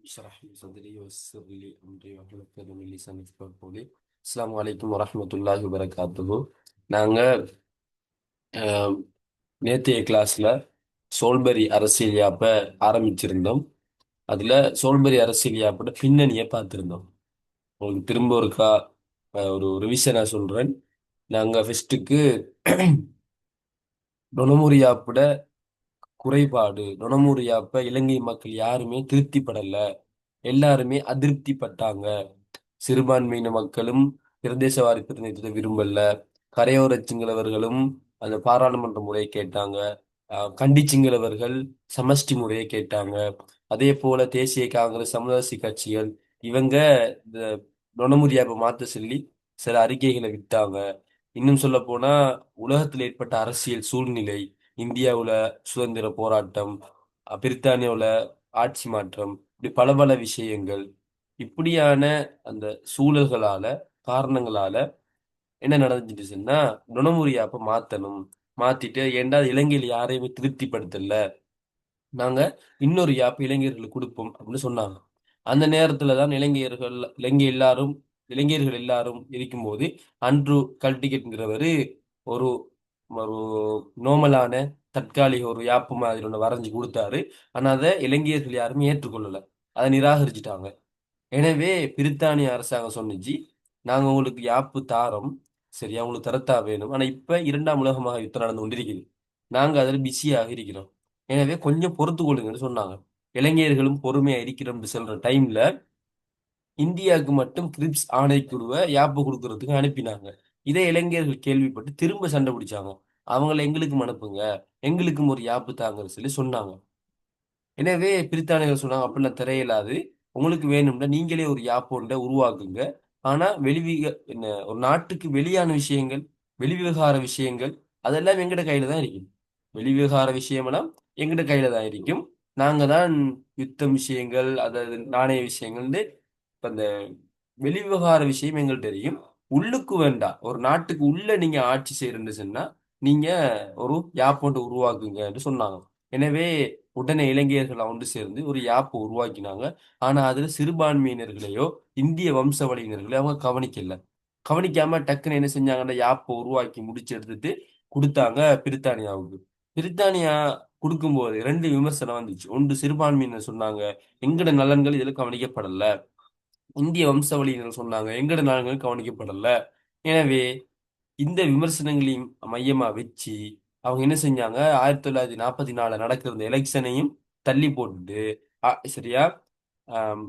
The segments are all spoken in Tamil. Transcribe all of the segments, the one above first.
اشرح لي صدري ويسر لي أمري واحلل عقدة من لساني يفقهوا قولي. அஸ்ஸலாமு அலைக்கும் வரஹ்மத்துல்லாஹி வபரகாத்துஹு. நாங்க அஹ், நேத்தைய கிளாஸ்ல சோல்பரி அரசியல் யாப்ப ஆரம்பிச்சிருந்தோம். அதுல சோல்பரி அரசியல் யாப்போட பின்னணியை பார்த்திருந்தோம். உங்களுக்கு திரும்ப ஒருக்கா ஒரு ரிவிஷனா சொல்றேன். நாங்க ஃபெஸ்ட்டுக்கு நொனமுறி யாப்போட குறைபாடு, நொனமுறி யாப்ப இலங்கை மக்கள் யாருமே திருப்திப்படல, எல்லாருமே அதிருப்தி பட்டாங்க. சிறுபான்மையின மக்களும் பிரதேசவாரி பிரதிநிதித்துவத்தை விரும்பல. கரையோர சிங்களவர்களும் அந்த பாராளுமன்ற முறையை கேட்டாங்க. கண்டி சிங்களவர்கள் சமஷ்டி முறையை கேட்டாங்க. அதே போல தேசிய காங்கிரஸ், சமதர்சி கட்சிகள் இவங்க இந்த நுணமுறியாப்பை மாத்த சொல்லி சில அறிக்கைகளை விட்டாங்க. இன்னும் சொல்ல போனா உலகத்தில் ஏற்பட்ட அரசியல் சூழ்நிலை, இந்தியாவுல சுதந்திர போராட்டம், பிரித்தானியாவுல ஆட்சி மாற்றம், இப்படி பல பல விஷயங்கள், இப்படியான அந்த சூழல்களால, காரணங்களால என்ன நடந்துச்சுன்னா நுணமுறி ஆப்பை மாத்தணும். மாத்திட்டு ஏன்டா இலங்கையில் யாரையுமே திருப்திப்படுத்தல, நாங்க இன்னொரு யாப் இளைஞர்களுக்கு கொடுப்போம் அப்படின்னு சொன்னாங்க. அந்த நேரத்துல தான் இளைஞர்கள் எல்லாரும் இருக்கும்போது அன்ட்ரூ கல்டிகெட்ங்கிறவரு ஒரு ஒரு நோமலான தற்காலிக ஒரு யாப்பு மாதிரி ஒன்று வரைஞ்சு கொடுத்தாரு. ஆனா அதை இளைஞர்கள் யாருமே ஏற்றுக்கொள்ளல, அதை நிராகரிச்சுட்டாங்க. எனவே பிரித்தானிய அரசாங்கம் சொன்னுச்சு, நாங்க உங்களுக்கு யாப்பு தாரோம், சரியா, உங்களுக்கு தரத்தா வேணும். ஆனா இப்ப இரண்டாம் உலக மகா யுத்தம் நடந்து கொண்டிருக்குது, நாங்க அதில் பிஸியாக இருக்கிறோம், எனவே கொஞ்சம் பொறுத்து கொள்ளுங்கன்னு சொன்னாங்க. இளைஞர்களும் பொறுமையா இருக்கிறோம்னு சொல்ற டைம்ல இந்தியாவுக்கு மட்டும் கிரிப்ஸ் ஆணைக்குழுவை யாப்பு கொடுக்கறதுக்கு அனுப்பினாங்க. இதே இளைஞர்கள் கேள்விப்பட்டு திரும்ப சண்டை பிடிச்சாங்க. அவங்கள எங்களுக்கும் அனுப்புங்க, எங்களுக்கும் ஒரு யாப்பு தாங்கன்னு சொல்லி சொன்னாங்க. எனவே பிரித்தானியர்கள் சொன்னாங்க, அப்படிலாம் திரையிலாது, உங்களுக்கு வேணும்னா நீங்களே ஒரு யாப் ஒன்றை உருவாக்குங்க. ஆனா என்ன, ஒரு நாட்டுக்கு வெளியான விஷயங்கள், வெளிவிவகார விஷயங்கள், அதெல்லாம் எங்கட கையில தான் இருக்கும். வெளிவிவகார விஷயமெல்லாம் எங்கட கையில தான் இருக்கும். நாங்க தான் யுத்தம் விஷயங்கள், அதாவது நாணய விஷயங்கள்னு, இப்ப அந்த வெளிவிவகார விஷயம் எங்கள்ட்ட தெரியும். உள்ளுக்கு வேண்டாம், ஒரு நாட்டுக்கு உள்ள நீங்க ஆட்சி செய்யறேன்னு சொன்னா நீங்க ஒரு யாப் ஒன்று உருவாக்குங்க என்று சொன்னாங்க. எனவே உடனே இலங்கையர்கள் ஒன்று சேர்ந்து ஒரு யாப்பை உருவாக்கினாங்க. ஆனா அதுல சிறுபான்மையினர்களையோ இந்திய வம்சாவளியினர்களையோ அவங்க கவனிக்கல. கவனிக்காம டக்குன்னு என்ன செஞ்சாங்கன்னா யாப்பை உருவாக்கி முடிச்சு எடுத்துட்டு கொடுத்தாங்க பிரித்தானியாவுக்கு. பிரித்தானியா கொடுக்கும்போது ரெண்டு விமர்சனம் வந்துச்சு. ஒன்று, சிறுபான்மையினர் சொன்னாங்க எங்கட நலன்கள் இதுல கவனிக்கப்படல. இந்திய வம்சாவளியினர் சொன்னாங்க எங்கட நலன்கள் கவனிக்கப்படல. எனவே இந்த விமர்சனங்களையும் மையமா வச்சு அவங்க என்ன செஞ்சாங்க, 1944 நடக்கிற இந்த எலெக்ஷனையும் தள்ளி போட்டுட்டு, சரியா, ஆம்,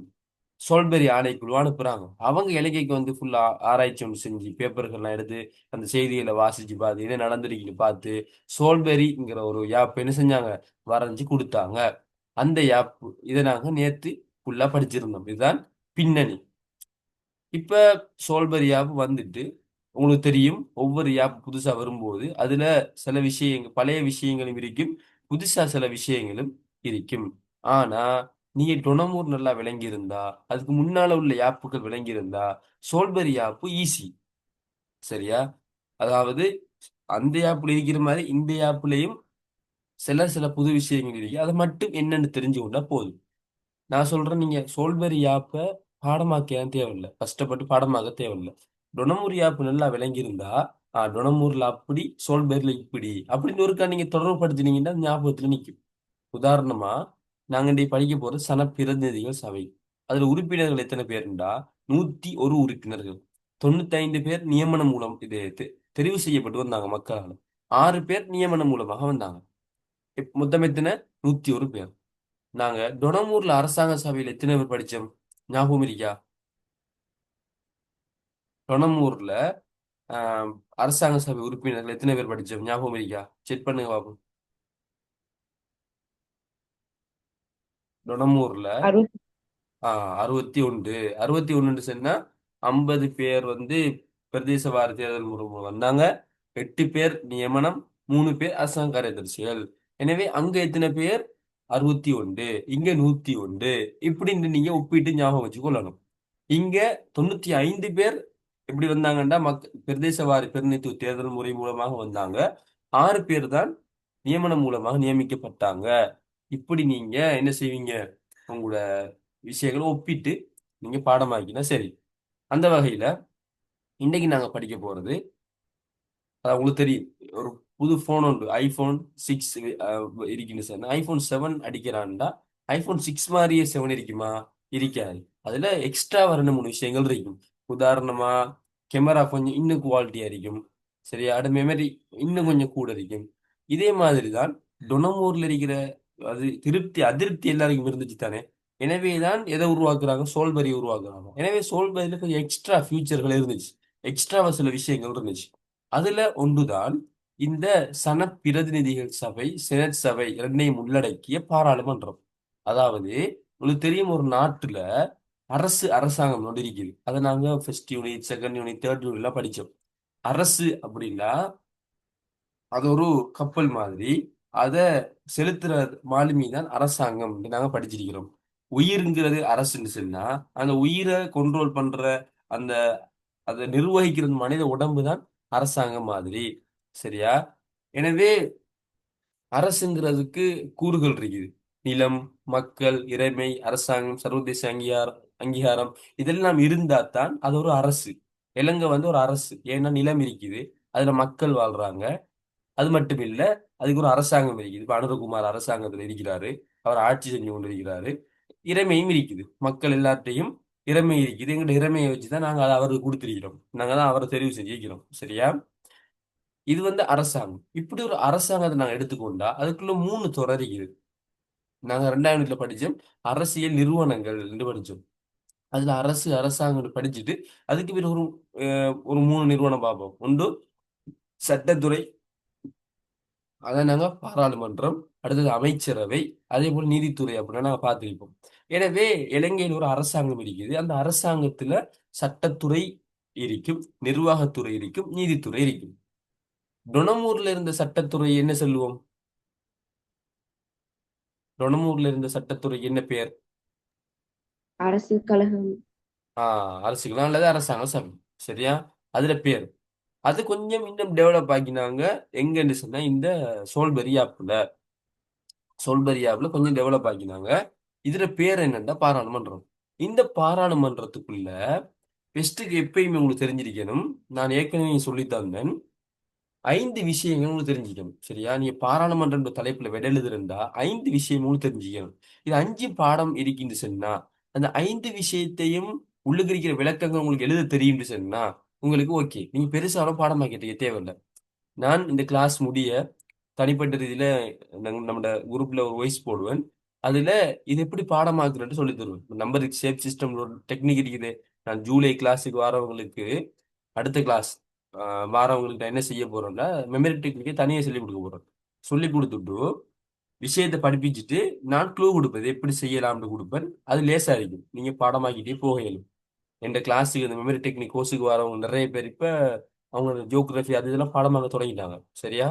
சோல்பெரி ஆணைக்குழு அனுப்புறாங்க. அவங்க இலங்கைக்கு வந்து ஃபுல்லா ஆராய்ச்சி ஒன்று செஞ்சு பேப்பர்கள்லாம் எடுத்து அந்த செய்திகளை வாசிச்சு பார்த்து என்ன நடந்திருக்குன்னு பார்த்து சோல்பெரிங்கிற ஒரு யாப் என்ன செஞ்சாங்க, வரைஞ்சு கொடுத்தாங்க. அந்த யாப் இதை நாங்க நேத்து ஃபுல்லா படிச்சிருந்தோம். இதுதான் பின்னணி. இப்ப சோல்பர் ஆப் வந்துட்டு உங்களுக்கு தெரியும், ஒவ்வொரு ஆப் புதுசா வரும்போது அதுல சில விஷயங்கள், பழைய விஷயங்களும் இருக்கும், புதுசா சில விஷயங்களும் இருக்கும். ஆனா நீங்க டொனமூர் நல்லா விளங்கி இருந்தா, அதுக்கு முன்னால உள்ள ஆப்புகள் விளங்கி இருந்தா, சோல்பரி ஆப் ஈஸி, சரியா. அதாவது அந்த ஆப்ல இருக்கிற மாதிரி இந்த ஆப்லயும் சில சில புது விஷயங்கள் இருக்கு, அதை மட்டும் என்னன்னு தெரிஞ்சு கொண்டா போதும். நான் சொல்றேன், நீங்க சோல்பெரி ஆப்ப பாடமாக்க தேவையில்லை, கஷ்டப்பட்டு பாடமாக்க தேவையில்லை. டொனமூரி ஆப் நல்லா விளங்கியிருந்தா, டொனமூர்ல அப்படி சோல்பெரில இப்படி அப்படின்னு ஒருக்கா நீங்க தொடர்புபடுத்தினீங்கன்னா ஞாபகத்துல நிற்கும். உதாரணமா, நாங்க இன்றைக்கு படிக்க போற சனப்பிரதிநிதிகள் சபை. அதுல உறுப்பினர்கள் எத்தனை பேருண்டா, 101 உறுப்பினர்கள். 95 பேர் நியமனம் மூலம் தெரிவு செய்யப்பட்டு வந்தாங்க மக்களால். 6 பேர் நியமனம் மூலமாக வந்தாங்க. மொத்தம் எத்தனை, 101 பேர். நாங்க டொனமூர்ல அரசாங்க சபையில எத்தனை பேர் படிச்சோம் ஞாபகம் இருக்கா? டொனமூர்ல ஆஹ், அரசாங்க சபை உறுப்பினர்கள் எத்தனை பேர் படிச்சோம் ஞாபகம் இருக்கா? செக் பண்ணுங்க பாப்போம். டொனமூர்ல அறுபத்தி 61. 61 சொன்னா 50 பேர் வந்து பிரதேச வாரி தேர்தல் மூலம் வந்தாங்க, 8 பேர் நியமனம், 3 பேர் அரசாங்க காரியதரிசிகள். எனவே அங்க எத்தனை பேர்? 61. இங்க 101. இப்படின்னு நீங்க ஒப்பிட்டு ஞாபகம் வச்சு கொள்ளணும். இங்க 95 பேர் எப்படி வந்தாங்கன்னா பிரதேச வாரி பிரதிநிதித்துவ தேர்தல் முறை மூலமாக வந்தாங்க. 6 பேர் தான் நியமனம் மூலமாக நியமிக்கப்பட்டாங்க. இப்படி நீங்க என்ன செய்வீங்க, உங்களோட விஷயங்களை ஒப்பிட்டு நீங்க பாடமாக்கினா சரி. அந்த வகையில இன்னைக்கு நாங்க படிக்க போறது, அது உங்களுக்கு தெரியும். ஒரு புது ஃபோன் உண்டு. iPhone 6 இருக்குன்னு சொன்னா, iPhone 7 அடிக்கிறான்டா, iPhone 6 மாரியே 7 இருக்குமா? இருக்காது. அதுல எக்ஸ்ட்ரா வர 3 விஷயங்கள் இருக்கும். உதாரணமா, கேமரா கொஞ்சம் இன்னும் குவாலிட்டியா இருக்கும். சரியா? அடுத்து மெமரி இன்னும் கொஞ்சம் கூட இருக்கும். இதே மாதிரி தான் டொனமூர்ல இருக்கிற திருப்தி, அதிருப்தி எல்லாருக்கும் இருந்துச்சு தானே? எனவே தான் எத உருவாக்குறாங்க? சோல்பரிய உருவாக்குறாங்க. எனவே சோல்பரில கொஞ்சம் எக்ஸ்ட்ரா ஃபியூச்சர்கள் இருந்துச்சு. எக்ஸ்ட்ராவா சில விஷயங்கள் இருந்துச்சு. அதுல ஒன்றுதான் இந்த சனப்பிரதிநிதிகள் சபை, செனட் சபை 2யும் உள்ளடக்கிய பாராளுமன்றம். அதாவது உங்களுக்கு தெரியும், ஒரு நாட்டுல அரசாங்கம் ஒன்று இருக்குது. அதை நாங்க first unit, second unit, third யூனிட்லாம் படிச்சோம். அரசு அப்படின்னா அது ஒரு கப்பல் மாதிரி. அத செலுத்துற மாலுமி தான் அரசாங்கம் நாங்க படிச்சிருக்கிறோம். உயிர்ங்கிறது அரசுன்னு சொன்னா, அந்த உயிரை கண்ட்ரோல் பண்ற அந்த அத நிர்வகிக்கிறது மனித உடம்பு தான் அரசாங்கம் மாதிரி. சரியா? எனவே அரசுங்கிறதுக்கு கூறுகள் இருக்குது. நிலம், மக்கள், இறைமை, அரசாங்கம், சர்வதேச அங்கீகாரம் இதெல்லாம் இருந்தா தான் அது ஒரு அரசு. இலங்கை ஒரு அரசு. ஏன்னா நிலம் இருக்குது. அதுல மக்கள் வாழ்றாங்க. அது மட்டும் இல்ல, அதுக்கு ஒரு அரசாங்கம் இருக்குது. இப்ப அனுரகுமார் அரசாங்கத்துல இருக்கிறாரு. அவர் ஆட்சி செஞ்சு கொண்டிருக்கிறாரு. இறைமையும் இருக்குது. மக்கள் எல்லார்ட்டயும் இறைமை இருக்குது. எங்கள்ட்ட இறைமையை வச்சுதான் நாங்க அதை அவருக்கு கொடுத்திருக்கிறோம். நாங்க தான் அவரை தெரிவு செஞ்சிருக்கிறோம். சரியா? இது அரசாங்கம். இப்படி ஒரு அரசாங்கத்தை நாங்க எடுத்துக்கொண்டா அதுக்குள்ள 3 துறை இருக்குது. நாங்க 2ஆம் யூனிட்ல படிச்சோம். அரசியல் நிறுவனங்கள் என்று படிச்சோம். அதுல அரசாங்கம் படிச்சுட்டு அதுக்கு பிறகு ஒரு 3 நிறுவனம் பார்ப்போம். ஒன்று சட்டத்துறை, அதான் நாங்க பாராளுமன்றம், அடுத்தது அமைச்சரவை, அதே போல நீதித்துறை அப்படின்னா நாங்க பார்த்திருப்போம். எனவே இலங்கையில் ஒரு அரசாங்கம் இருக்குது. அந்த அரசாங்கத்துல சட்டத்துறை இருக்கும், நிர்வாகத்துறை இருக்கும், நீதித்துறை இருக்கும். டொனமூர்ல இருந்த சட்டத்துறை என்ன சொல்லுவோம்? டொனமூர்ல இருந்த சட்டத்துறை என்ன பெயர்? அரசு கழகம். அரசுக்கலாம் அல்லது அரசாங்க சபை. சரியா? அதுல பேர். அது கொஞ்சம் இன்னும் டெவலப் ஆக்கினாங்க. எங்கன்னு சொன்னா இந்த சோல்பரி ஆப்ல. சோல்பரி ஆப்ல கொஞ்சம் டெவலப் ஆக்கினாங்க. இதுல பேர் என்னன்னா பாராளுமன்றம். இந்த பாராளுமன்றத்துக்குள்ள பெஸ்ட்டுக்கு எப்பயுமே உங்களுக்கு தெரிஞ்சிருக்கணும். நான் ஏற்கனவே சொல்லி தந்தேன். 5 விஷயங்கள் உங்களுக்கு தெரிஞ்சுக்கணும். சரியா? நீங்க பாராளுமன்றம் என்ற தலைப்புல விட எழுதுறா 5 விஷயம் உங்களுக்கு தெரிஞ்சுக்கணும். இது 5 பாடம் இருக்குன்னு சொன்னா, அந்த 5 விஷயத்தையும் உள்ளுக்கு இருக்கிற விளக்கங்கள் உங்களுக்கு எழுத தெரியும்னு சொன்னா, உங்களுக்கு ஓகே. நீங்க பெருசாலும் பாடமாக்கிட்டீங்க தேவையில்ல. நான் இந்த கிளாஸ் முடிய தனிப்பட்ட ரீதியில நம்மட குரூப்ல ஒரு வாய்ஸ் போடுவேன். அதுல இது எப்படி பாடமாக்குறேன்னு சொல்லி தருவேன். நம்பர் ஷேப் சிஸ்டம் ஒரு டெக்னிக் இருக்குது. நான் ஜூலை கிளாஸுக்கு வரவங்களுக்கு அடுத்த கிளாஸ் வாரவங்களுக்கு நான் என்ன செய்ய போறேன்னா, மெமரி டெக்னிக்கை தனியா சொல்லிக் கொடுக்க போறேன். சொல்லிக் கொடுத்துட்டு விஷயத்தை படிப்பிச்சுட்டு நான் க்ளூ கொடுப்பேன். இது எப்படி செய்யலாம்னு கொடுப்பேன். அது லேசா இருக்கும். நீங்க பாடமாக்கிட்டே போக இயலும். என் கிளாஸுக்கு இந்த மெமரி டெக்னிக் கோர்ஸுக்கு வரவங்க நிறைய பேர் இப்ப அவங்க ஜியோகிராஃபி அது இதெல்லாம் பாடமாக தொடங்கிட்டாங்க. சரியா?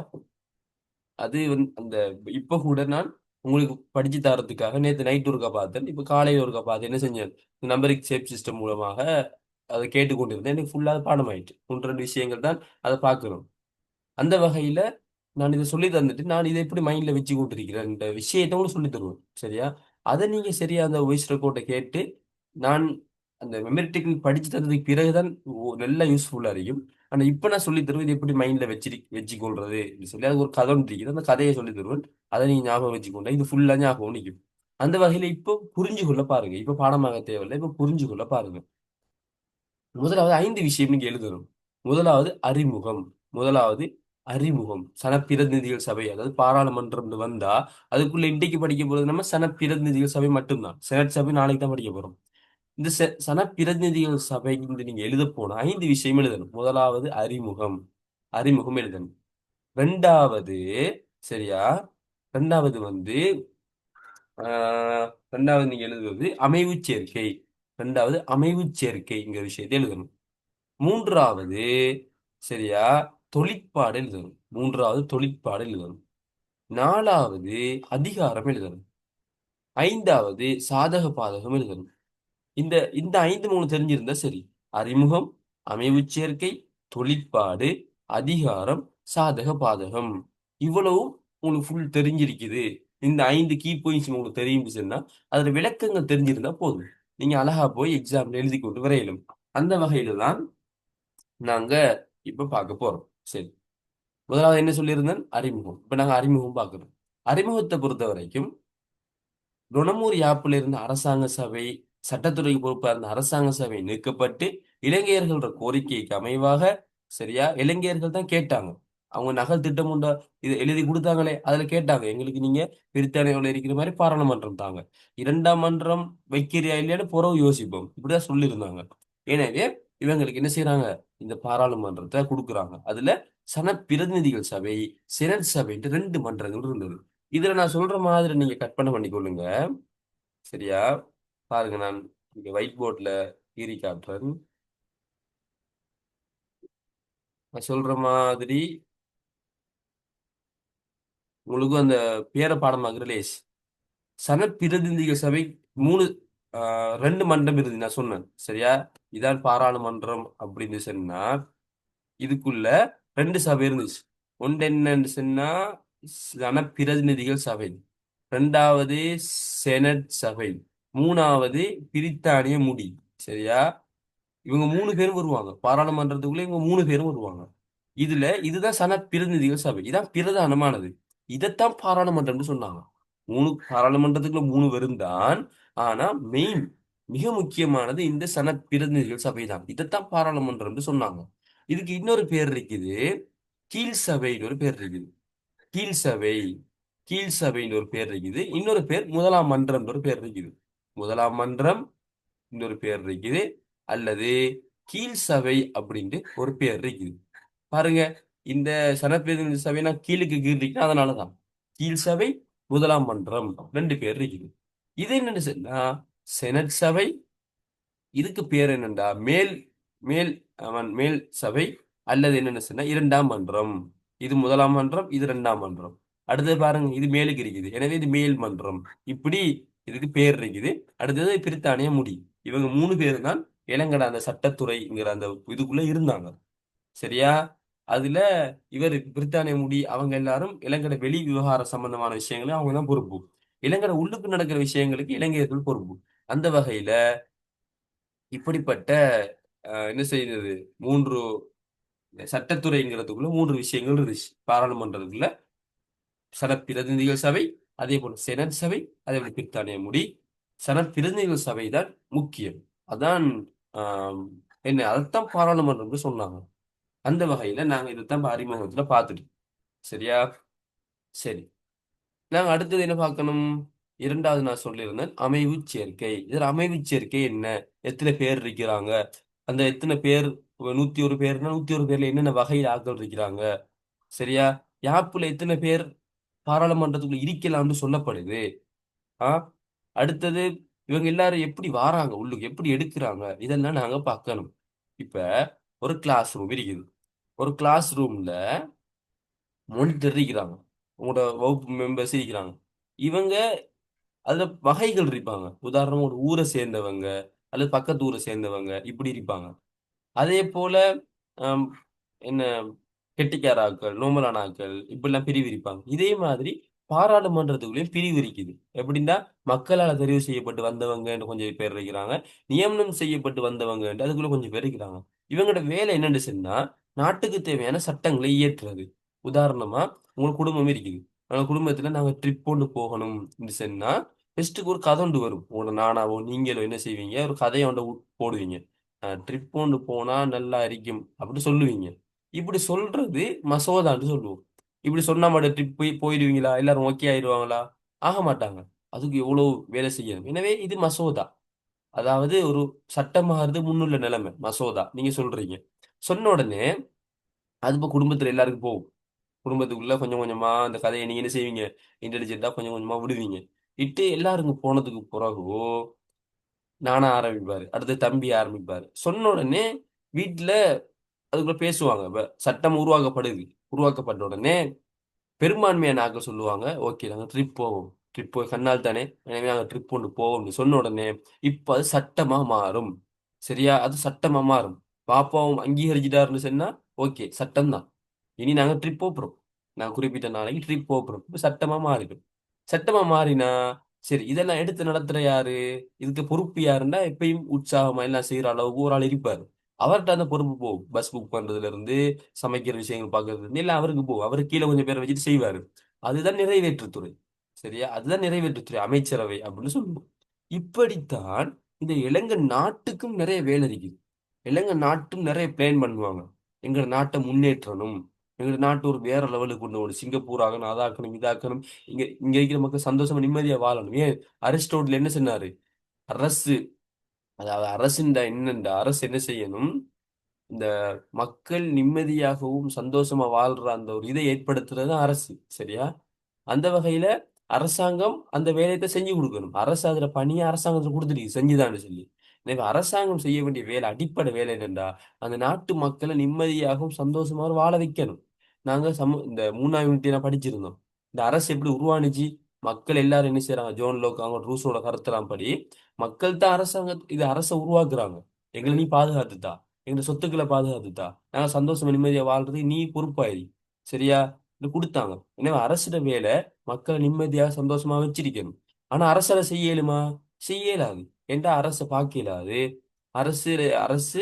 அது அந்த இப்ப கூட நான் உங்களுக்கு படிச்சு தரதுக்காக நேத்து நைட் ஒருக்கா பார்த்தேன். இப்ப காலையில ஒருக்கா பார்த்து என்ன செஞ்சேன், நம்பரிங் ஷேப் சிஸ்டம் மூலமாக அதை கேட்டுக்கொண்டிருந்தேன். எனக்கு ஃபுல்லா அது பாடமாயிட்டு. 1, 2 விஷயங்கள் தான் அதை பார்க்கணும். அந்த வகையில நான் இதை சொல்லி தந்துட்டு நான் இதை எப்படி மைண்ட்ல வச்சு கொண்டிருக்கிறேன் இந்த விஷயத்தை கூட சொல்லி தருவேன். சரியா? அதை நீங்க சரியா அந்த வாய்ஸ் ரெக்கார்டை கேட்டு நான் அந்த மெமரி டெக்னிக் படிச்சு தந்ததுக்கு பிறகுதான் நல்லா யூஸ்ஃபுல்லா இருக்கும். ஆனா இப்ப நான் சொல்லி தருவேன் இது எப்படி மைண்ட்ல வச்சுக்கொள்றது சொல்லி அது ஒரு கதை ஒன்று இருக்குது. அந்த கதையை சொல்லி தருவேன். அதை நீங்க ஞாபகம் வச்சுக்கொண்டா இது ஃபுல்லா ஞாபகம் நிற்கும். அந்த வகையில இப்போ புரிஞ்சு கொள்ள பாருங்க. இப்ப பாடமாக தேவையில்லை. இப்ப புரிஞ்சு கொள்ள பாருங்க. முதலாவது 5 விஷயம் நீங்க எழுதணும். முதலாவது அறிமுகம். முதலாவது அறிமுகம். சனப்பிரதிநிதிகள் சபை, அதாவது பாராளுமன்றம்னு வந்தா, அதுக்குள்ள இன்றைக்கு படிக்க போறது நம்ம சனப்பிரதிநிதிகள் சபை மட்டும்தான். செனட் சபை நாளைக்கு தான் படிக்க போறோம். இந்த சனப்பிரதிநிதிகள் சபை நீங்க எழுத போனா 5 விஷயம் எழுதணும். முதலாவது அறிமுகம். அறிமுகம் எழுதணும். 2வது சரியா? 2வது ஆஹ் 2வது நீங்க எழுதுவது அமைவுச் சேர்க்கை. 2வது அமைவுச் சேர்க்கைங்கிற விஷயத்தை எழுதணும். 3வது சரியா? தொழிற்பாடு எழுதணும். 3வது தொழிற்பாடு எழுதணும். 4வது அதிகாரம் எழுதணும். 5வது சாதக பாதகம் எழுதணும். இந்த இந்த 5 3 தெரிஞ்சிருந்தா சரி. அறிமுகம், அமைவுச் சேர்க்கை, தொழிற்பாடு, அதிகாரம், சாதக பாதகம். இவ்வளவும் உங்களுக்கு ஃபுல் தெரிஞ்சிருக்குது. இந்த 5 கீ பாயிண்ட்ஸ் உங்களுக்கு தெரியும் சொன்னா அதுல விளக்கங்கள் தெரிஞ்சிருந்தா போதும். நீங்க அழகா போய் எக்ஸாம்ல எழுதி கொண்டு வரையலும். அந்த வகையில தான் நாங்க இப்ப பார்க்க போறோம். சரி. முதலாவது என்ன சொல்லியிருந்தேன்? அறிமுகம். இப்ப நாங்க அறிமுகம் பார்க்கிறோம். அறிமுகத்தை பொறுத்த வரைக்கும் ருணமூர் யாப்பில் இருந்த அரசாங்க சபை, சட்டத்துறைக்கு பொறுப்பா இருந்த அரசாங்க சபை நீக்கப்பட்டு இலங்கையர்களோட கோரிக்கைக்கு அமைவாக, சரியா, இலங்கையர்கள் தான் கேட்டாங்க. அவங்க நகல் திட்டம் உண்டா இதை எழுதி கொடுத்தாங்களே அதுல கேட்டாங்க, எங்களுக்கு நீங்க பிரித்தானியாவில் இருக்கிற மாதிரி பாராளுமன்றம் தாங்க, இரண்டாம் மன்றம் வைக்கிறியா இல்லையான்னு புறவு யோசிப்போம், இப்படிதான் சொல்லியிருந்தாங்க. எனவே இவங்களுக்கு என்ன செய்யறாங்க, இந்த பாராளுமன்றத்தை கொடுக்குறாங்க. அதுல சனப்பிரதிநிதிகள் சபை, செனட் சபைன்ட்டு 2 மன்றங்கள் இருந்தது. இதுல நான் சொல்ற மாதிரி நீங்க கற்பனை பண்ணிக்கொள்ளுங்க. சரியா? பாருங்க, நான் இங்க ஒயிட் போர்ட்ல கீறி காட்டுறேன். நான் சொல்ற மாதிரி உங்களுக்கு அந்த பேர பாடமாக்குற லேஸ். சனப்பிரதிநிதிகள் சபை 3 2 மன்றம் இருந்து நான் சொன்னேன். சரியா? இதான் பாராளுமன்றம் அப்படின்னு சொன்னா இதுக்குள்ள 2 சபை இருந்துச்சு. ஒன்று என்னன்னு சொன்னா சனப்பிரதிநிதிகள் சபை, ரெண்டாவது செனட் சபை, மூணாவது பிரித்தானிய முடி. சரியா? இவங்க 3 பேரும் வருவாங்க பாராளுமன்றத்துக்குள்ள, இவங்க 3 பேரும் வருவாங்க. இதுதான் சனப்பிரதிநிதிகள் சபை, இதான் பிரதானமானது. இதைத்தான் பாராளுமன்றம்னு சொன்னாங்க. 3 பாராளுமன்றத்துக்குள்ள 3 வரும் தான். ஆனா மெயின், மிக முக்கியமானது இந்த சனப்பிரதிநிதிகள் சபை தான். இதைத்தான் பாராளுமன்றம்னு சொன்னாங்க. இதுக்கு இன்னொரு பேர் இருக்குது, கீழ் சபைன்னு ஒரு பேர் இருக்குது. கீழ் சபை, கீழ் சபைன்னு ஒரு பேர் இருக்குது. இன்னொரு பேர் முதலாம் மன்றம்னு ஒரு பேர் இருக்குது. முதலாம் மன்றம் இன்னொரு பேர் இருக்குது, அல்லது கீழ் சபை அப்படின்ட்டு ஒரு பேர் இருக்குது. பாருங்க, இந்த சனப்பிரதிநிதி சபை நான் கீழுக்கு கீழ் இருக்கு, அதனாலதான் கீழ் சபை, முதலாம் மன்றம் 2 பேர் இருக்குது. இது என்னன்னு சொன்னா செனட் சபை. இதுக்கு பேர் என்னண்டா மேல் மேல் மேல் சபை, அல்லது என்னன்னு சொன்னா இரண்டாம் மன்றம். இது முதலாம் மன்றம், இது இரண்டாம் மன்றம். அடுத்தது பாருங்க, இது மேலுக்கு இருக்குது, எனவே இது மேல் மன்றம். இப்படி இதுக்கு பேர் இருக்குது. அடுத்தது பிரித்தானிய முடி. இவங்க 3 பேர் தான் இளங்கட அந்த சட்டத்துறைங்கிற அந்த இதுக்குள்ள இருந்தாங்க. சரியா? அதுல இவர் பிரித்தானிய முடி அவங்க எல்லாரும் இலங்கட வெளி விவகார சம்பந்தமான விஷயங்களும் அவங்க தான் பொறுப்பு. இலங்கட உள்ளுக்கு நடக்கிற விஷயங்களுக்கு இலங்கையர்கள் பொறுப்பு. அந்த வகையில இப்படிப்பட்ட என்ன செய்தது, 3 சட்டத்துறைங்கிறதுக்குள்ள 3 விஷயங்கள் இருந்துச்சு பாராளுமன்றத்துக்குள்ள. சனப்பிரதிநிதிகள் சபை, அதே போல செனட் சபை, அதே போல பிரித்தானிய முடி. சனப்பிரதிநிதிகள் சபை தான் முக்கியம். அதான் ஆம், என்ன அதைத்தான் பாராளுமன்றம்னு சொன்னாங்க. அந்த வகையில நாங்க இதைத்தான் அறிமுகத்துல பார்த்துட்டோம். சரியா? சரி. நாங்க அடுத்தது என்ன பார்க்கணும்? இரண்டாவது நான் சொல்லியிருந்தேன் அமைவு சேர்க்கை. இதுல அமைவு சேர்க்கை என்ன, எத்தனை பேர் இருக்கிறாங்க, அந்த எத்தனை பேர், 101 பேர்னா 101 பேர்ல என்னென்ன வகையில் ஆட்கள் இருக்கிறாங்க. சரியா? யாப்புல எத்தனை பேர் பாராளுமன்றத்துக்குள்ள இருக்கலாம்னு சொல்லப்படுது. ஆ அடுத்தது இவங்க எல்லாரும் எப்படி வாராங்க, உள்ளுக்கு எப்படி எடுக்கிறாங்க, இதெல்லாம் நாங்க பார்க்கணும். இப்ப ஒரு கிளாஸ் ரூம் இருக்குது. ஒரு கிளாஸ் ரூம்ல மானிட்டர் இருக்கிறாங்க, உங்களோட வகுப்பு மெம்பர்ஸ் இருக்கிறாங்க. இவங்க அதுல வகைகள் இருப்பாங்க. உதாரணமா ஒரு ஊரை சேர்ந்தவங்க, அல்லது பக்கத்து ஊரை சேர்ந்தவங்க, இப்படி இருப்பாங்க. அதே போல ஆம், என்ன கெட்டிக்கார ஆட்கள், நோமலான ஆட்கள், இப்படிலாம் பிரிவு இருப்பாங்க. இதே மாதிரி பாராளுமன்றத்துக்குள்ளேயும் பிரிவு இருக்குது. எப்படின்னா மக்களால் தெரிவு செய்யப்பட்டு வந்தவங்க கொஞ்சம் பேர் இருக்கிறாங்க, நியமனம் செய்யப்பட்டு வந்தவங்க அதுக்குள்ள கொஞ்சம் பேர் இருக்கிறாங்க. இவங்களோட வேலை என்னன்னு சொன்னா நாட்டுக்கு தேவையான சட்டங்களை இயற்றுறது. உதாரணமா உங்க குடும்பம் இருக்குது, அந்த குடும்பத்துல நாங்க ட்ரிப் கொண்டு போகணும் சொன்னா ஃபர்ஸ்ட்டுக்கு ஒரு கதை ஒன்று வரும். உங்களோட நானாவோ நீங்களோ என்ன செய்வீங்க, ஒரு கதையை ஒன்று போடுவீங்க. ட்ரிப் கொண்டு போனா நல்லா இருக்கும் அப்படி சொல்லுவீங்க. இப்படி சொல்றது மசோதான்னு சொல்லுவோம். இப்படி சொன்னா மட்டும் ட்ரிப் போயிடுவீங்களா, எல்லாரும் ஓகே ஆயிடுவாங்களா? ஆக மாட்டாங்க. அதுக்கு எவ்வளவு வேலை செய்யணும். எனவே இது மசோதா. அதாவது ஒரு சட்டமாகிறது முன்னுள்ள நிலைமை மசோதா நீங்க சொல்றீங்க. சொன்ன உடனே அது இப்போ குடும்பத்துல எல்லாருக்கும் போகும். குடும்பத்துக்குள்ள கொஞ்சம் கொஞ்சமா அந்த கதையை நீங்க என்ன செய்வீங்க, இன்டெலிஜென்ட்டா கொஞ்சம் கொஞ்சமா விடுவீங்க. இட்டு எல்லாருக்கும் போனதுக்கு பிறகு நானா ஆரம்பிப்பாரு, அடுத்து தம்பி ஆரம்பிப்பாரு. சொன்ன உடனே வீட்டுல அதுக்குள்ள பேசுவாங்க. இப்ப சட்டம் உருவாக்கப்படுது. உருவாக்கப்பட்ட உடனே பெரும்பான்மையான ஆட்கள் சொல்லுவாங்க, ஓகே நாங்க ட்ரிப் போவோம். ட்ரிப் போய் கண்ணால் தானே, எனவே நாங்க ட்ரிப் கொண்டு போவோம்னு சொன்ன உடனே இப்ப அது சட்டமா மாறும். சரியா? அது சட்டமா மாறும். பாப்பாவும் அங்கீகரிச்சிட்டாருன்னு சொன்னா ஓகே சட்டம் தான். இனி நாங்க ட்ரிப் போறோம், நாங்க குறிப்பிட்ட நாளைக்கு ட்ரிப் போறோம், இப்ப சட்டமா மாறிடும். சட்டமா மாறினா சரி இதெல்லாம் எடுத்து நடத்துற யாரு, இதுக்கு பொறுப்பு யாருன்னா எப்பயும் உற்சாகமா எல்லாம் செய்யற அளவுக்கு ஒரு ஆள் இருப்பாரு. அவர்ட்ட அந்த பொறுப்பு போகும். பஸ் புக் பண்றதுல இருந்து சமைக்கிற விஷயங்கள் பார்க்கறதுல இருந்து எல்லாம் அவருக்கு போகும். அவரு கீழே கொஞ்சம் பேரை வச்சுட்டு செய்வாரு. அதுதான் நிறைவேற்றுத்துறை. சரியா? அதுதான் நிறைவேற்றுத்துறை அமைச்சரவை அப்படின்னு சொல்லுவோம். இப்படித்தான் இந்த இலங்கை நாட்டுக்கும் நிறைய வேலை இருக்குது. இலங்கை நாட்டும் நிறைய பிளான் பண்ணுவாங்க. எங்க நாட்டை முன்னேற்றணும், எங்க நாட்டு ஒரு வேற லெவலுக்கு கொண்டு போகணும், சிங்கப்பூர் ஆகணும், அதாக்கணும் இதாக்கணும், இங்க இங்க இருக்கிற மக்கள் சந்தோஷமா நிம்மதியா வாழணும். ஏன் அரிஸ்டோட்டில் என்ன சொன்னாரு? அரசு, அதாவது அரசின் என்னண்டா அரசு என்ன செய்யணும், இந்த மக்கள் நிம்மதியாகவும் சந்தோஷமா வாழ்ற அந்த ஒரு இதை ஏற்படுத்துறது தான் அரசு. சரியா? அந்த வகையில அரசாங்கம் அந்த வேலையத்தை செஞ்சு கொடுக்கணும். அரசு அதுல பணியை அரசாங்கத்துக்கு கொடுத்துருக்கு செஞ்சுதான்னு சொல்லி. எனவே அரசாங்கம் செய்ய வேண்டிய வேலை, அடிப்படை வேலை என்னண்டா அந்த நாட்டு மக்களை நிம்மதியாகவும் சந்தோஷமாகவும் வாழ வைக்கணும். நாங்க இந்த 3ஆம் யூனிட் நான் படிச்சிருந்தோம். இந்த அரசு எப்படி உருவானுச்சு, மக்கள் எல்லாரும் என்ன செய்யறாங்க, ஜோன் லோக் அவங்க ரூஸோட கருத்தெல்லாம் படி மக்கள் தான் இது அரசை உருவாக்குறாங்க. எங்களை நீ பாதுகாத்துத்தா, எங்க சொத்துக்களை பாதுகாத்துத்தா, நாங்க சந்தோஷமா நிம்மதியா வாழ்றதுக்கு நீ பொறுப்பாயிரி. சரியா? இது கொடுத்தாங்க. எனவே அரசிட வேலை மக்களை நிம்மதியா சந்தோஷமா வச்சிருக்கணும். ஆனா அரசால செய்ய இயலுமா? செய்ய இயலாது. ஏன்டா அரசு பார்க்க இயலாது. அரசு அரசு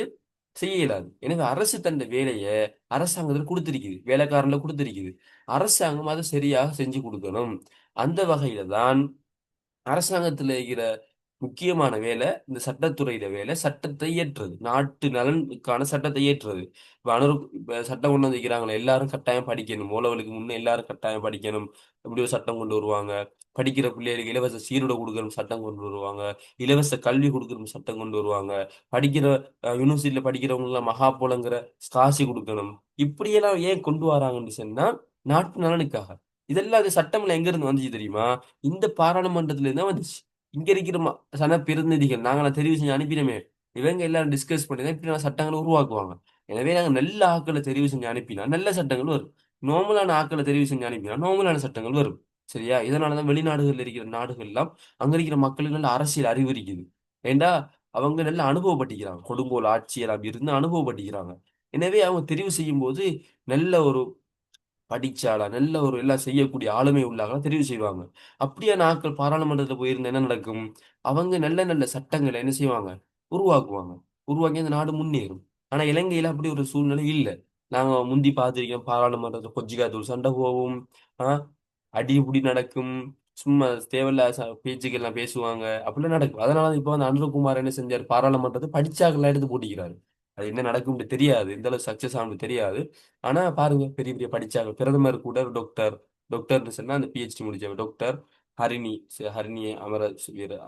செய்ய இயலாது. எனவே அரசு தந்த வேலையை அரசாங்கத்தில் கொடுத்திருக்குது, வேலைக்காரன்ல கொடுத்திருக்குது. அரசாங்கம் அதை சரியாக செஞ்சு கொடுக்கணும். அந்த வகையில தான் அரசாங்கத்தில் இருக்கிற முக்கியமான வேலை இந்த சட்டத்துறையில வேலை சட்டத்தை இயற்றுறது, நாட்டு நலனுக்கான சட்டத்தை இயற்றுறது. இப்ப சட்டம் கொண்டு வந்திருக்கிறாங்களே எல்லாரும் கட்டாயம் படிக்கணும், ஓலவலுக்கு முன்னே எல்லாரும் கட்டாயம் படிக்கணும், இப்படி ஒரு சட்டம் கொண்டு வருவாங்க. படிக்கிற பிள்ளைகளுக்கு இலவச சீருடை கொடுக்கணும் சட்டம் கொண்டு வருவாங்க. இலவச கல்வி கொடுக்கணும் சட்டம் கொண்டு வருவாங்க. படிக்கிற யூனிவர்சிட்டியில படிக்கிறவங்க எல்லாம் மகாபோலங்கிற காசு கொடுக்கணும். இப்படியெல்லாம் ஏன் கொண்டு வராங்கன்னு சொன்னா நாட்டு நலனுக்காக. இதெல்லாம் அது சட்டம்ல எங்க இருந்து வந்துச்சு தெரியுமா? இந்த பாராளுமன்றத்துல இருந்தா வந்துச்சு. இங்க இருக்கிற சன பிரதிநிதிகள் நாங்களாம் தெரிவு செஞ்சு அனுப்பினோமே, இவங்க எல்லாரும் டிஸ்கஸ் பண்ணி தான் இப்படி சட்டங்களை உருவாக்குவாங்க. எனவே நாங்க நல்ல ஆட்களை தெரிவு செஞ்சு அனுப்பினா நல்ல சட்டங்கள் வரும். நார்மலான ஆட்களை தெரிவு செஞ்சு அனுப்பினா நார்மலான சட்டங்கள் வரும். சரியா? இதனாலதான் வெளிநாடுகள்ல இருக்கிற நாடுகள் எல்லாம் அங்க இருக்கிற மக்களுக்கு நல்ல அரசியல் அறிவு இருக்குது. ஏண்டா அவங்க நல்ல அனுபவப்பட்டிக்கிறாங்க, கொடுங்கோல் ஆட்சியெல்லாம் இருந்து அனுபவப்பட்டிக்கிறாங்க. எனவே அவங்க தெரிவு செய்யும் போது நல்ல ஒரு படிச்சாளா நல்ல ஒரு எல்லாம் செய்யக்கூடிய ஆளுமை உள்ளாக தெரிவு செய்வாங்க. அப்படியான ஆட்கள் பாராளுமன்றத்துல போயிருந்தா என்ன நடக்கும்? அவங்க நல்ல நல்ல சட்டங்களை என்ன செய்வாங்க? உருவாக்குவாங்க. உருவாக்கி அந்த நாடு முன்னேறும். ஆனா இலங்கையில அப்படி ஒரு சூழ்நிலை இல்ல. நாங்க முந்தி பார்த்திருக்கோம், பாராளுமன்றத்துல கொஞ்சிக்காத சண்டை போகும். ஆஹ் அடிபுடி நடக்கும். சும்மா தேவையில்லாத பேச்சுக்கெல்லாம் பேசுவாங்க. அப்படிலாம் நடக்கும். அதனால இப்ப வந்து அனுரகுமார் என்ன செஞ்சாரு, பாராளுமன்றத்தை படிச்சாக்கெல்லாம் எடுத்து போட்டிக்கிறாரு. அது என்ன நடக்கும்னு தெரியாது, இந்த அளவு சக்சஸ் ஆகும் தெரியாது. ஆனா பாருங்க, பெரிய பெரிய படிச்சாங்க. பிரதமர் கூட ஒரு டாக்டர், டாக்டர்னு சொன்னா அந்த பிஹெச்டி முடிச்சவர் டாக்டர் ஹரிணி, ஹரிணி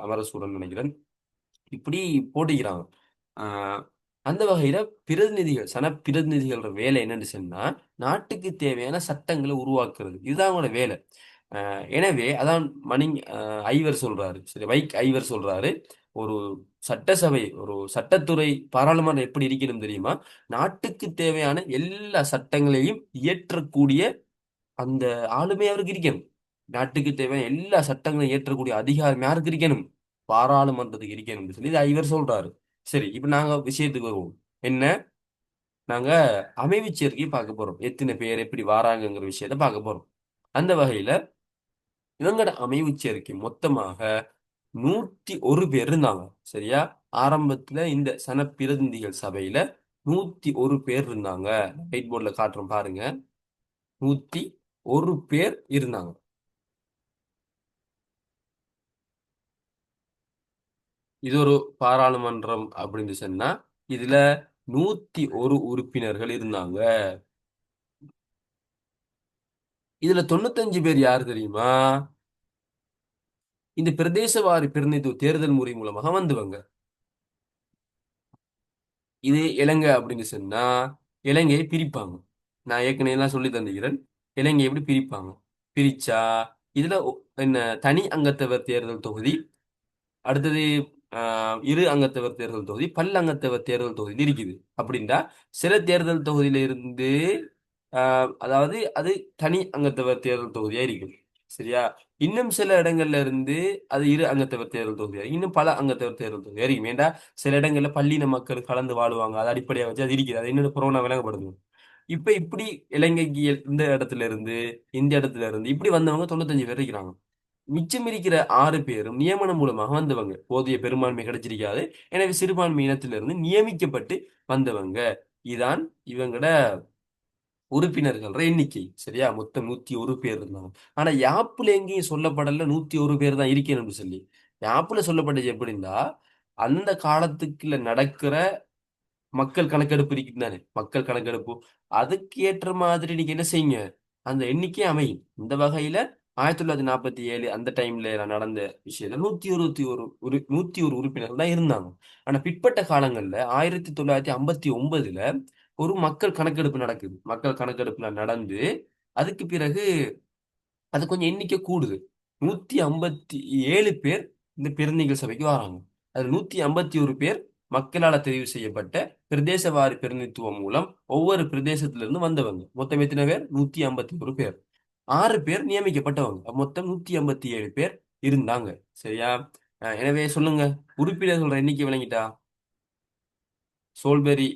அமரசூரன் நினைக்கிறேன். இப்படி போட்டிக்கிறாங்க. ஆஹ் அந்த வகையில பிரதிநிதிகள் பிரதிநிதிகளோட வேலை என்னன்னு சொன்னா நாட்டுக்கு தேவையான சட்டங்களை உருவாக்குறது, இதுதான் அவங்களோட வேலை. எனவே அதான் ஐவர் சொல்றாரு, சரி வைக் ஐவர் சொல்றாரு, ஒரு சட்டசபை ஒரு சட்டத்துறை பாராளுமன்றம் எப்படி இருக்கணும் தெரியுமா? நாட்டுக்கு தேவையான எல்லா சட்டங்களையும் இயற்றக்கூடிய அந்த ஆளுமை அவருக்கு இருக்கணும். நாட்டுக்கு தேவையான எல்லா சட்டங்களையும் இயற்றக்கூடிய அதிகாரம் யாருக்கு இருக்கணும்? பாராளுமன்றத்துக்கு இருக்கணும் சொல்லி இது இவர் சொல்றாரு. சரி, இப்ப நாங்க விஷயத்துக்கு வருவோம். என்ன? நாங்க அமைவு சேர்க்கையை பார்க்க போறோம். எத்தனை பேர் எப்படி வாராங்கங்கிற விஷயத்த பார்க்க போறோம். அந்த வகையில இவங்கட அமைவு சேர்க்கை மொத்தமாக 101 பேர் இருந்தாங்க. சரியா? ஆரம்பத்துல இந்த சனப்பிரதிநிதிகள் சபையில 101 பேர் இருந்தாங்க. ஒயிட் போர்ட்ல காட்டுறோம் பாருங்க. 101 பேர் இருந்தாங்க. இது ஒரு பாராளுமன்றம் அப்படின்னு சொன்னா இதுல 101 உறுப்பினர்கள் இருந்தாங்க. இதுல 95 பேர் யார் தெரியுமா? இந்த பிரதேசவாரி பிரதிநிதித்துவ தேர்தல் முறை மூலமாக வந்தவங்க. இது இலங்கை அப்படின்னு சொன்னா இலங்கையை பிரிப்பாங்க. நான் ஏற்கனவே எல்லாம் சொல்லி தந்துகிறேன். இலங்கை எப்படி பிரிப்பாங்க? பிரிச்சா இதுல என்ன தனி அங்கத்தவர் தேர்தல் தொகுதி, அடுத்தது இரு அங்கத்தவர் தேர்தல் தொகுதி, பல்லங்கத்தவர் தேர்தல் தொகுதி இருக்குது. அப்படின்னா சில தேர்தல் தொகுதியில இருந்து அதாவது அது தனி அங்கத்தவர் தேர்தல் தொகுதியா இருக்கும். சரியா? இன்னும் சில இடங்கள்ல இருந்து அது இரு அங்கத்தவர் தேர்தல் தொகுதியா, இன்னும் பல அங்கத்தவர் தேர்தல் தொகுதியா இருக்கும். ஏண்டா சில இடங்கள்ல பள்ளின மக்கள் கலந்து வாழுவாங்க, அது அடிப்படையா வச்சு அது இருக்குது. அது என்னோட புறவனா விளங்கப்படுது. இப்ப இப்படி இலங்கைக்கு இந்த இடத்துல இருந்து இந்த இடத்துல இருந்து இப்படி வந்தவங்க 95 பேர் இருக்கிறாங்க. மிச்சம் இருக்கிற 6 பேரும் நியமனம் மூலமாக வந்தவங்க. போதிய பெரும்பான்மை கிடைச்சிருக்காது. எனவே சிறுபான்மை இனத்திலிருந்து நியமிக்கப்பட்டு வந்தவங்க. இதான் இவங்கட உறுப்பினர்கள் எண்ணிக்கை. சரியா? மொத்தம் 101 பேர் இருந்தாங்க. ஆனா யாப்புல எங்கேயும் சொல்லப்படல 101 பேர் தான் இருக்கணும்னு சொல்லி. யாப்புல சொல்லப்பட்டது எப்படின்னா, அந்த காலத்துக்குள்ள நடக்கிற மக்கள் கணக்கெடுப்பு இருக்குது தானே, மக்கள் கணக்கெடுப்பு. அதுக்கு ஏற்ற மாதிரி நீங்க என்ன செய்யுங்க, அந்த எண்ணிக்கை அமையும். இந்த வகையில 1947 அந்த டைம்ல நடந்த விஷயத்துல 121 உறுப்பினர்கள் தான் இருந்தாங்க. ஆனா பிற்பட்ட காலங்கள்ல 1959ல ஒரு மக்கள் கணக்கெடுப்பு நடக்குது. மக்கள் கணக்கெடுப்புல நடந்து, அதுக்கு பிறகு அது கொஞ்சம் எண்ணிக்கை கூடுது. 157 பேர் இந்த பிரதிநிதிகள் சபைக்கு வராங்க. அதுல 151 பேர் மக்களால தெரிவு செய்யப்பட்ட பிரதேசவாரி பிரதிநிதித்துவம் மூலம் ஒவ்வொரு பிரதேசத்திலிருந்து வந்தவங்க. மொத்தம் எத்தனை பேர்? 151 பேர். 6 பேர் நியமிக்கப்பட்டவங்க. அப்ப மொத்தம் 157 பேர் இருந்தாங்க. சரியா? எனவே சொல்லுங்க. உறுப்பினர்களோட எண்ணிக்கை விளங்கிட்டா? சோல்பெரி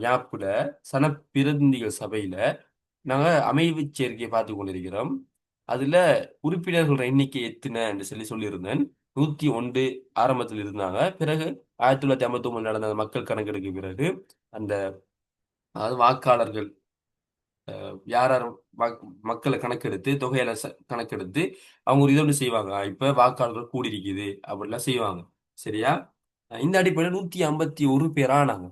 யாப்புல சனப்பிரதிநிதிகள் சபையில நாங்க அமைவுச் சேர்க்கையை பார்த்துக் கொண்டிருக்கிறோம். அதுல உறுப்பினர்களோட எண்ணிக்கை எத்தனைன்னு சொல்லியிருந்தேன். 101 ஆரம்பத்தில் இருந்தாங்க. பிறகு 1959 நடந்த அந்த மக்கள் கணக்கெடுப்பு பிறகு அந்த அதாவது வாக்காளர்கள் யார் யார் மக்களை கணக்கெடுத்து தொகையில கணக்கெடுத்து அவங்க ஒரு இது ஒண்ணு செய்வாங்க. இப்ப வாக்காளர்கள் கூடியிருக்குது அப்படிலாம் செய்வாங்க. சரியா? இந்த அடிப்படையில் 151 பேர் ஆனாங்க.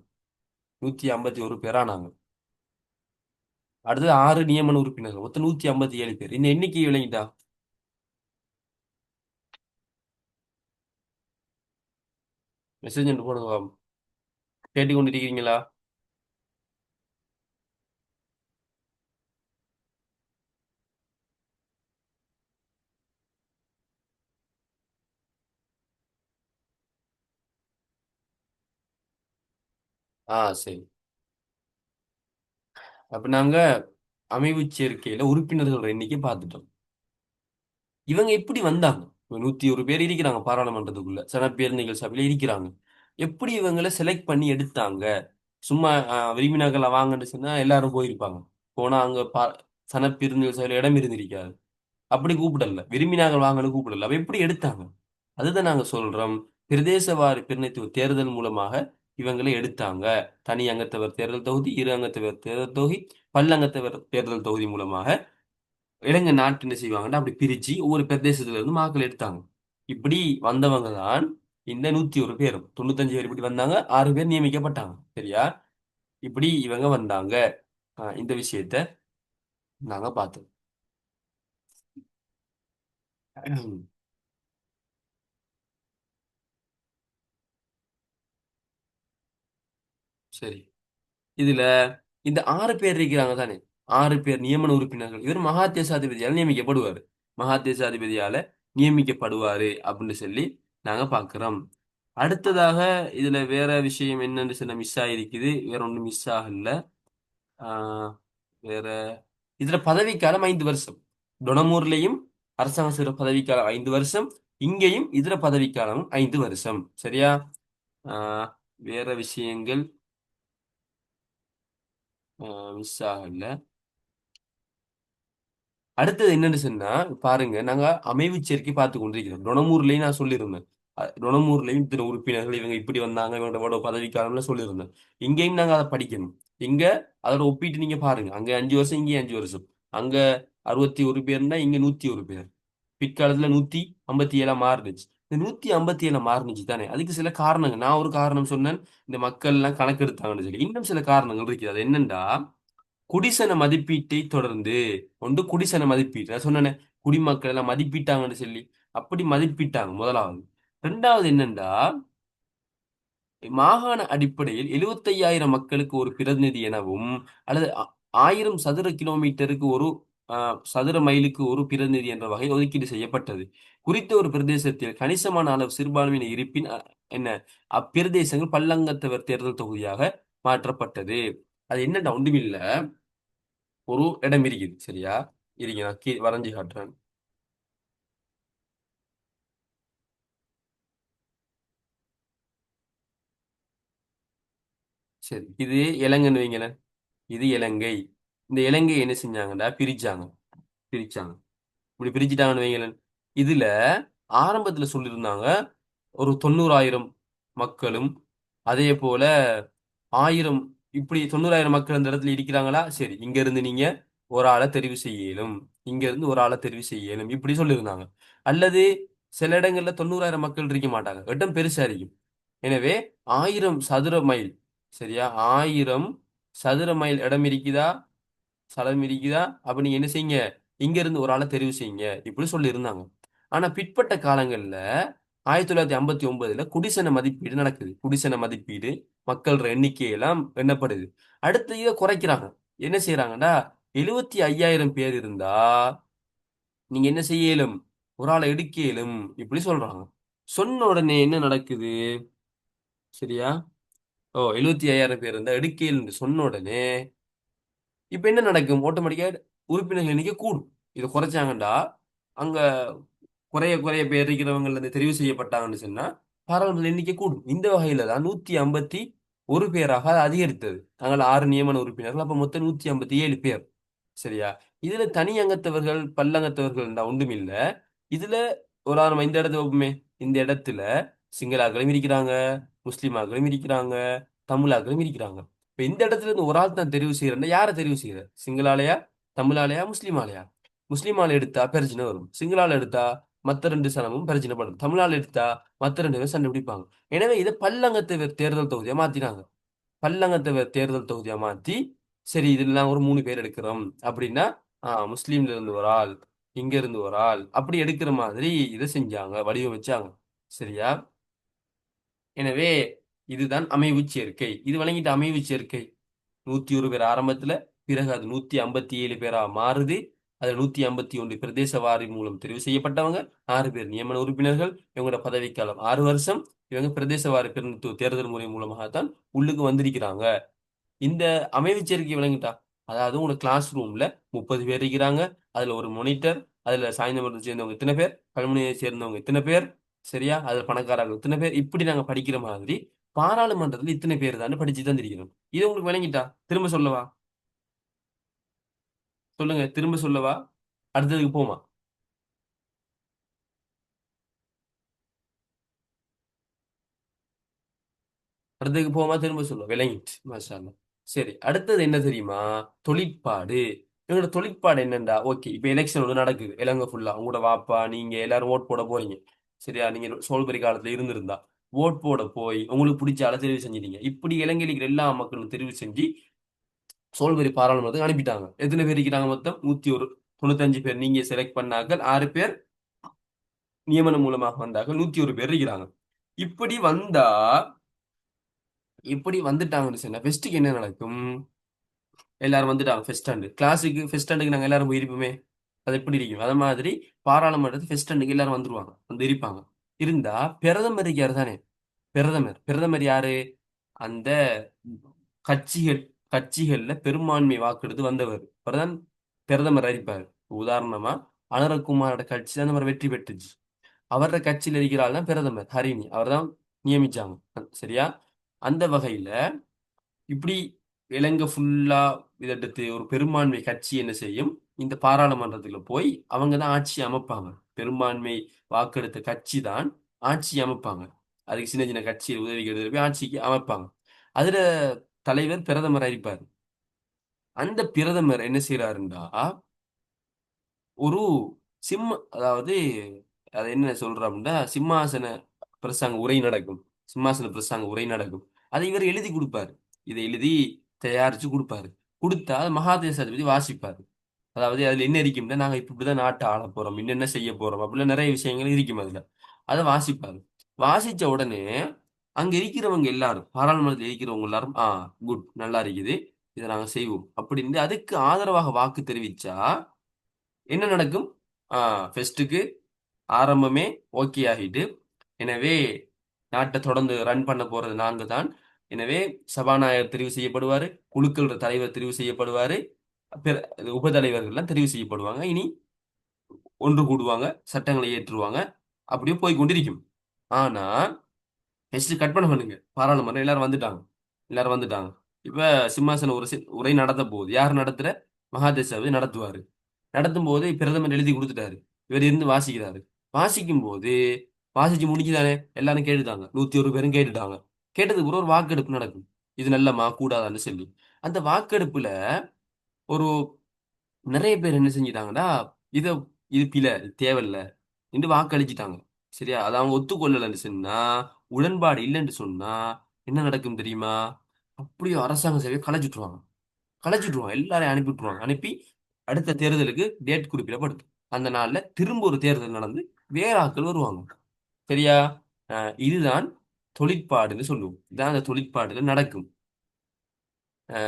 151 பேர் ஆனாங்க. அடுத்தது 6 நியமன உறுப்பினர்கள். மொத்தம் 157 பேர். இந்த எண்ணிக்கை விளங்கிட்டா? மெசேஜ் ஒன்று போடுங்க. கேட்டுக்கொண்டிருக்கிறீங்களா? சரி. அப்ப நாங்க அமைவுச் சேர்க்கையில உறுப்பினர்கள் எண்ணிக்கை பார்த்துட்டோம். இவங்க எப்படி வந்தாங்க? 101 பேர் இருக்கிறாங்க பாராளுமன்றத்துக்குள்ள. சனப்பேரணிகள் சபையில இருக்கிறாங்க. எப்படி இவங்களை செலக்ட் பண்ணி எடுத்தாங்க? சும்மா விரும்பினாக்கள வாங்கன்னு சொன்னா எல்லாரும் போயிருப்பாங்க. போனா அங்க சனப்பேரணிகள் சபையில இடம் இருந்திருக்காது. அப்படி கூப்பிடல. விரும்பினார்கள் வாங்கன்னு கூப்பிடல. அப்ப எப்படி எடுத்தாங்க? அதுதான் நாங்க சொல்றோம். பிரதேசவாரி பிரதிநிதித்துவ தேர்தல் மூலமாக இவங்களை எடுத்தாங்க. தனி அங்கத்தவர் தேர்தல் தொகுதி, இரு அங்கத்தவர் தேர்தல் தொகுதி, பல்லங்கத்தவர் தேர்தல் தொகுதி மூலமாக இளைஞர் நாட்டு என்ன செய்வாங்கன்னா அப்படி பிரிச்சு ஒவ்வொரு பிரதேசத்துல இருந்து மாக்கள் எடுத்தாங்க. இப்படி வந்தவங்க தான் இந்த 101 பேரும். 95 பேர் இப்படி வந்தாங்க. 6 பேர் நியமிக்கப்பட்டாங்க. சரியா? இப்படி இவங்க வந்தாங்க. இந்த விஷயத்த நாங்க பார்த்தோம். சரி. இதுல இந்த 6 பேர் இருக்கிறாங்க தானே, 6 பேர் நியமன உறுப்பினர்கள். இவர் மகாதேசாதிபதியால நியமிக்கப்படுவாரு. மகாதேசாதிபதியால நியமிக்கப்படுவாரு அப்படின்னு சொல்லி நாங்க பார்க்கிறோம். அடுத்ததாக இதுல வேற விஷயம் என்னன்னு சொன்ன மிஸ் ஆயிருக்குது. வேற ஒண்ணும் மிஸ் ஆகல. ஆஹ் வேற இதுல பதவிக்காலம் 5 வருஷம். டொனமூர்லயும் அரசாங்க சிற பதவிக்காலம் 5 வருஷம். இங்கேயும் இதர பதவிக்காலமும் 5 வருஷம். சரியா? ஆஹ் வேற விஷயங்கள் மிஸ் ஆகல. அடுத்தது என்னன்னு சொன்னா பாருங்க, நாங்க அமைவு சேர்க்கை பார்த்து கொண்டிருக்கிறோம். டொனமூர்லயும் நான் சொல்லியிருந்தேன். டொனமூர்லயும் இத்தனை உறுப்பினர்கள் இவங்க இப்படி வந்தாங்க, இவங்களோட பதவிக்காலம்னு சொல்லியிருந்தேன். இங்கேயும் நாங்க அதை படிக்கணும். இங்க அதோட ஒப்பிட்டு நீங்க பாருங்க. அங்க 5 வருஷம், இங்கே 5 வருஷம். அங்க 61 பேர்னா இங்க 101 பேர். பிற்காலத்துல 157 மாறுனுச்சு. இந்த 157 மாறுனுச்சு தானே, அதுக்கு சில காரணங்கள். நான் ஒரு காரணம் சொன்னேன், இந்த மக்கள் எல்லாம் கணக்கெடுத்தாங்கன்னு சொல்லி. இன்னும் சில காரணங்கள் இருக்குது. அது என்னன்னா, குடிசன மதிப்பீட்டை தொடர்ந்து குடிசன மதிப்பீடு நான் சொன்னேனே, குடிமக்கள் எல்லாம் மதிப்பிட்டாங்கன்னு சொல்லி அப்படி மதிப்பிட்டாங்க முதலாவது. ரெண்டாவது என்னண்டா, மாகாண அடிப்படையில் 75,000 மக்களுக்கு ஒரு பிரதிநிதி எனவும் அல்லது 1000 சதுர கிலோமீட்டருக்கு ஒரு சதுர மைலுக்கு ஒரு பிரதிநிதி என்ற வகையில் ஒதுக்கீடு செய்யப்பட்டது. குறித்த ஒரு பிரதேசத்தில் கணிசமான அளவு சிறுபான்மையினர் இருப்பின் என்ன அப்பிரதேசங்கள் பல்லங்கத்தவர் தேர்தல் தொகுதியாக மாற்றப்பட்டது. அது என்னடா ஒன்றுமில்ல, ஒரு இடம் இருக்குது. சரியா? இருங்க, நான் வரைஞ்சு காட்டுறேன். சரி, இது இலங்கைன்னு வைங்களேன். இது இலங்கை. இந்த இலங்கை என்ன செஞ்சாங்கடா, பிரிச்சாங்க. பிரிச்சாங்க. இப்படி பிரிச்சுட்டாங்கன்னு வைங்களேன். இதுல ஆரம்பத்துல சொல்லியிருந்தாங்க ஒரு 90,000 மக்களும் அதே போல 1000 இப்படி 90,000 மக்கள் அந்த இடத்துல இருக்கிறாங்களா, சரி இங்க இருந்து நீங்க ஒரு ஆளை தெரிவு செய்யலும், இங்க இருந்து ஒரு ஆளை தெரிவு செய்யலும் இப்படி சொல்லியிருந்தாங்க. அல்லது சில இடங்கள்ல 90,000 மக்கள் இருக்க மாட்டாங்க, இடம் பெருசா இருக்கும். எனவே 1000 சதுர மைல், சரியா, 1000 சதுர மைல் இடம் இருக்குதா, ஸ்தலம் இருக்குதா, அப்ப நீங்க என்ன செய்யுங்க, இங்க இருந்து ஒரு ஆளை தெரிவு செய்யுங்க இப்படி சொல்லியிருந்தாங்க. ஆனா பிற்பட்ட காலங்கள்ல 1959ல குடிசன மதிப்பீடு நடக்குது. குடிசன மதிப்பீடு மக்கள் எண்ணிக்கையெல்லாம் எண்ணப்படுது. அடுத்து இதை குறைக்கிறாங்க. என்ன செய்யறாங்கன்னா, 75,000 பேர் இருந்தா நீங்க என்ன செய்ய இயலும், ஒரு ஆளை எடுக்க இயலும் இப்படி சொல்றாங்க. சொன்ன உடனே என்ன நடக்குது, சரியா? ஓ, 75,000 பேர் இருந்தா எடுக்க இயலும்னு சொன்ன உடனே இப்ப என்ன நடக்கும், ஆட்டோமேட்டிக்கா உறுப்பினர்கள் எண்ணிக்கை கூடும். இதை குறைச்சாங்கண்டா அங்க குறைய குறைய பேர் இருக்கிறவங்க இந்த தெரிவு செய்யப்பட்டாங்கன்னு சொன்னா பாராளுமன்ற எண்ணிக்கை கூடும். இந்த வகையில தான் 151 பேராக அது அதிகரித்தது. நாங்கள் 6 நியமன உறுப்பினர்கள், அப்ப மொத்தம் 157 பேர். சரியா? இதுல தனி அங்கத்தவர்கள் பல்லங்கத்தவர்கள் ஒன்றும் இல்ல. இதுல உதாரணமா இந்த இடத்துல வைப்போமே, இந்த இடத்துல சிங்களாக்களும் இருக்கிறாங்க, முஸ்லிமாக்களும் இருக்கிறாங்க, தமிழாக்களும் இருக்கிறாங்க. இப்ப இந்த இடத்துல இருந்து ஒரு ஆள் தான் தெரிவு செய்யறேன்னா யாரை தெரிவு செய்யற, சிங்களாலயா, தமிழாலயா, முஸ்லிமாலயா? முஸ்லிமால எடுத்தா பிரச்சனை வரும், சிங்களால எடுத்தா மத்த ரெண்டு சனமும் பிரச்சனைப்படும், தமிழால எடுத்தா மத்த ரெண்டு பேரும் சண்டை பிடிப்பாங்க. எனவே இதை பல்லங்கத்தவர் தேர்தல் தொகுதியா மாத்தினாங்க. பல்லங்கத்தவர் தேர்தல் தொகுதியா மாத்தி, சரி இதெல்லாம் ஒரு 3 பேர் எடுக்கிறோம் அப்படின்னா, முஸ்லீம்ல இருந்து ஒரு ஆள், இங்க இருந்து ஒரு ஆள் அப்படி எடுக்கிற மாதிரி இதை செஞ்சாங்க, வடிவமைச்சாங்க. சரியா? எனவே இதுதான் அமைவு சேர்க்கை. இது வழங்கிட்ட அமைவு சேர்க்கை. 101 பேர் ஆரம்பத்துல, பிறகு அது 157 பேரா மாறுது. அது 151 பிரதேச வாரி மூலம் தெரிவு செய்யப்பட்டவங்க, 6 பேர் நியமன உறுப்பினர்கள். இவங்களோட பதவிக்காலம் 6 வருஷம். இவங்க பிரதேச வாரி பிரதிநிதித்துவ தேர்தல் முறை மூலமாகத்தான் உள்ளுக்கு வந்திருக்கிறாங்க. இந்த அமைவு சேர்க்கை விளங்கிட்டா, அதாவது உங்க கிளாஸ் ரூம்ல 30 பேர் இருக்கிறாங்க. அதுல ஒரு மானிட்டர், அதுல சாய்ந்தமரத்தை சேர்ந்தவங்க இத்தனை பேர், கல்முனையை சேர்ந்தவங்க இத்தனை பேர், சரியா, அதுல பணக்காரர்கள் இத்தனை பேர், இப்படி நாங்க படிக்கிற மாதிரி பாராளுமன்றத்துல இத்தனை பேர் தான் படிச்சு தந்திருக்கிறோம். இது உங்களுக்கு விளங்கிட்டா? திரும்ப சொல்லவா? சொல்லுங்க, திரும்ப சொல்லவா? அடுத்ததுக்கு போமா? அடுத்ததுக்கு போமா, திரும்ப சொல்லுவா? விளங்கிட்டு, மாஷா அல்லாஹ். சரி, அடுத்தது என்ன தெரியுமா? தொழிற்பாடு. இவங்களோட தொழிற்பாடு என்னண்டா, ஓகே இப்ப எலெக்ஷன் ஒன்று நடக்குது இலங்கை ஃபுல்லா, உங்களோட வாப்பா நீங்க எல்லாரும் ஓட் போட போறீங்க. சரியா? நீங்க சோல்பரி காலத்துல இருந்திருந்தா ஓட் போட போய் உங்களுக்கு பிடிச்ச ஆளை தெரிவு செஞ்சிட்டீங்க. இப்படி இலங்கையில் இருக்கிற எல்லா மக்களும் தெரிவு செஞ்சு சோல்பரி பாராளுமன்றத்துக்கு அனுப்பிட்டாங்க. எத்தனை பேர் இருக்கிறாங்க மொத்தம்? 101, 95 பேர் நீங்க செலக்ட் பண்ணார்கள், 6 பேர் நியமனம் மூலமாக வந்தார்கள், 101 பேர் இருக்கிறாங்க. இப்படி வந்தா, இப்படி வந்துட்டாங்கன்னு சொன்னா ஃபெஸ்ட்டுக்கு என்ன நடக்கும்? எல்லாரும் வந்துட்டாங்க ஃபெஸ்ட் ஸ்டாண்டு கிளாஸுக்கு, ஃபெஸ்ட் ஸ்டாண்டுக்கு நாங்க எல்லாரும் போயிருப்போமே, அது எப்படி இருக்கும்? அது மாதிரி பாராளுமன்றத்து ஃபெஸ்ட் ஸ்டாண்டுக்கு எல்லாரும் வந்துருவாங்க, வந்து இருப்பாங்க. இருந்தா பிரதமர் இருக்காரு தானே, பிரதமர், பிரதமர் யாரு? அந்த கட்சிகள், கட்சிகள்ல பெரும்பான்மை வாக்கெடுத்து வந்தவர் அவர்தான் பிரதமர் அரிப்பார். உதாரணமா அனுரகுமாரோட கட்சி தான் நம்ம வெற்றி பெற்றுச்சு. அவரோட கட்சியில் இருக்கிற ஆள் தான் பிரதமர் ஹரிணி, அவர் தான் நியமிச்சாங்க. சரியா? அந்த வகையில இப்படி இலங்கை ஃபுல்லா இதெடுத்து ஒரு பெரும்பான்மை கட்சி என்ன செய்யும், இந்த பாராளுமன்றத்துல போய் அவங்க தான் ஆட்சி அமைப்பாங்க. பெரும்பான்மை வாக்கெடுத்த கட்சி தான் ஆட்சி அமைப்பாங்க. அதுக்கு சின்ன சின்ன கட்சி உதவிகள் போய் ஆட்சிக்கு அமைப்பாங்க. அதுல தலைவர் பிரதமர் இருப்பார். அந்த பிரதமர் என்ன செய்யறாருண்டா, ஒரு அதாவது அது என்ன சொல்றோம்னா, சிம்மாசன பிரசங்க உரை நடக்கும். சிம்மாசன பிரசங்க உரை நடக்கும். அதை இவர் எழுதி கொடுப்பாரு. இதை எழுதி தயாரிச்சு கொடுப்பாரு. கொடுத்தா அதை மகாதேசாதிபதி வாசிப்பாரு. அதாவது அதுல என்ன இருக்கும்னா, நாங்க இப்ப இப்படிதான் நாட்டை ஆள போறோம், என்னென்ன செய்ய போறோம் அப்படிலாம் நிறைய விஷயங்கள் இருக்கும் அதுல. அதை வாசிப்பாரு. வாசிச்ச உடனே அங்க இருக்கிறவங்க எல்லாரும், பாராளுமன்றத்தில் இருக்கிறவங்க எல்லாரும், குட், நல்லா இருக்குது, இதை நாங்க செய்வோம் அப்படின்னு அதுக்கு ஆதரவாக வாக்கு தெரிவிச்சா என்ன நடக்கும்? ஃபெஸ்ட்டுக்கு ஆரம்பமே ஓகே ஆகிட்டு, எனவே நாட்டை தொடர்ந்து ரன் பண்ண போறது நாங்க தான். எனவே சபாநாயகர் தெரிவு செய்யப்படுவாரு, குழுக்களோட தலைவர் தெரிவு செய்யப்படுவாரு, உபதலைவர்கள்லாம் தெரிவு செய்யப்படுவாங்க. இனி ஒன்று கூடுவாங்க, சட்டங்களை ஏற்றுவாங்க, அப்படியே போய் கொண்டிருக்கும். ஆனா ஃபெஸ்ட் கட் பண்ண பண்ணுங்க, பாராளுமன்றம் எல்லாரும் வந்துட்டாங்க, எல்லாரும் வந்துட்டாங்க. இப்ப சிம்மாசன ஒரு உரை நடத்த போகுது. யார் நடத்துற? மகாதேசாவை நடத்துவாரு. நடத்தும் போது பிரதமர் எழுதி கொடுத்துட்டாரு, இவர் இருந்து வாசிக்கிறாரு. வாசிக்கும் போது வாசிச்சு முடிஞ்சுதானே, எல்லாரும் கேட்டுட்டாங்க, 101 பேரும் கேட்டுட்டாங்க. கேட்டதுக்கு பிறகு ஒரு வாக்கெடுப்பு நடக்கும். இது நல்லமா கூடாதான்னு சொல்லி. அந்த வாக்கெடுப்புல ஒரு நிறைய பேர் என்ன செஞ்சிட்டாங்கன்னா, இத இது பிழை, இது தேவையில்ல என்று வாக்களிச்சிட்டாங்க. சரியா? அத அவங்க ஒத்துக்கொள்ளலன்னு சொன்னா, உடன்பாடு இல்லன்னு சொன்னா, என்ன நடக்கும் தெரியுமா? அப்படியே அரசாங்க சேவைய கலைச்சுட்டுருவாங்க. கலைச்சுட்டுருவாங்க. எல்லாரையும் அனுப்பி விட்டுருவாங்க. அனுப்பி அடுத்த தேர்தலுக்கு டேட் குறிப்பிடப்படுது. அந்த நாள்ல திரும்ப ஒரு தேர்தல் நடந்து வேற ஆட்கள் வருவாங்க. சரியா? அ இதுதான் தொழிற்பாடுன்னு சொல்லுவோம். இதான் அந்த தொழிற்பாடுல நடக்கும். அ